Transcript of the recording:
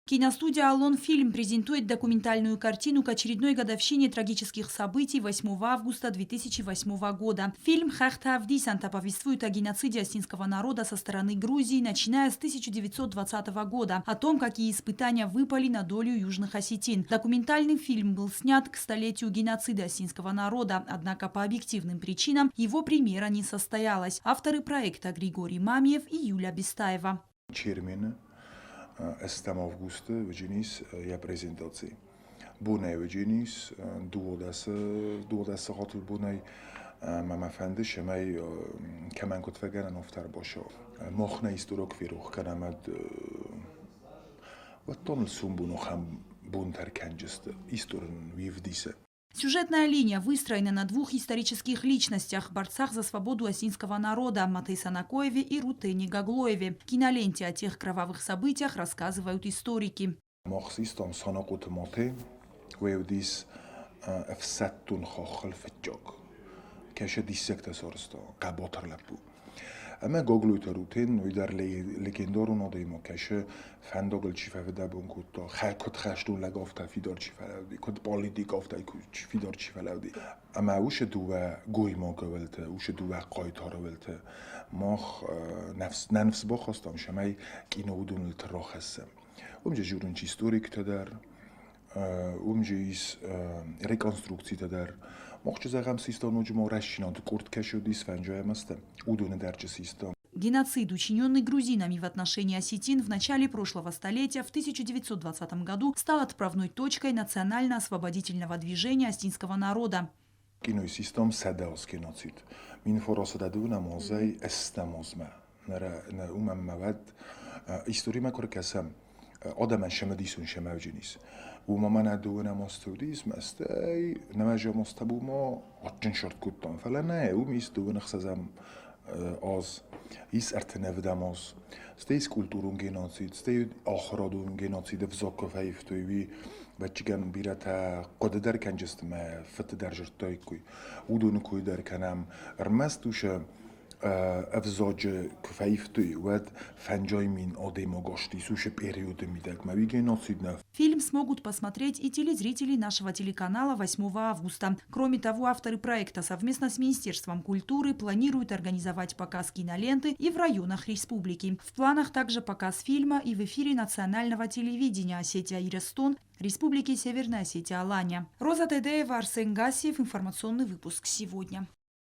Киностудия «Алон Фильм» презентует документальную картину к очередной годовщине трагических событий 8 августа 2008 года. Фильм «Хахта Авдисанта» повествует о геноциде осетинского народа со стороны Грузии, начиная с 1920 года, о том, какие испытания выпали на долю южных осетин. Документальный фильм был снят к столетию геноцида осетинского народа, однако по объективным причинам его премьера не состоялась. Авторы проекта Григорий Мамиев и Юлия Бестаева. Estam avgust vëgjënis ja prezentaci. Bunaj vëgjënis, duodasë hatul bunaj ma mafende shemaj kemen kut vegana noftar bosho. Mochna isturok firuch kanamad ваттон сумбуну хам бунтар канжест исторн вивдисе. Сюжетная линия выстроена на двух исторических личностях – борцах за свободу осетинского народа Матей Санакоеве и Рутени Гаглоеве. В киноленте о тех кровавых событиях рассказывают историки. Ama goglujte rutin uidar legendorun odejmo keshe fendogl csifevede bunkutto kut khashtun legafta fidor csifeleudi kut politikafta fidor csifeleudi ama ushe duva goymo govelte ushe duva qaytara velte mach nefs بخواستم شمای کینودون التراخسم ومجه جورن historik تدر ومجه rekonstrukcji تدر Mocht zeggen систем уджмо расчинат курт кешудис фанджоемасте удуне дарче систем. Геноцид, учиненный грузинами в отношении осетин в начале прошлого столетия, в 1920 году, стал отправной точкой национально-освободительного движения осетинского народа. Киной систем садаос геноцид. Мин форосададуна мозей эстамозма. На умаммавад история макуркасам. آدم شما دیسون شما جنیس و ما من ادوونه مستودیس مستی نماجا مستبو ما عطن شرط کتان فلا نه او میست دوونه خسازم آز ایس ارتنف دماز ستیس کلتورون گناسید ستی آخرادون گناسید فزاکو فیفتوی بچگان بیرتا قد در کنجست ما فت در جرتای کوی او دونه کوی در کنم رمستوشه افزاج кфаифтуй вад фанджой мин одемо гошти суше периоды мидак мавиге носидна. Фильм смогут посмотреть и телезрители нашего телеканала 8 августа. Кроме того, авторы проекта совместно с Министерством культуры планируют организовать показ киноленты и в районах республики. В планах также показ фильма и в эфире национального телевидения Осетия Ирестон, Республики Северная Осетия Алания. Роза Тедеева, Арсен Гасиев. Информационный выпуск сегодня.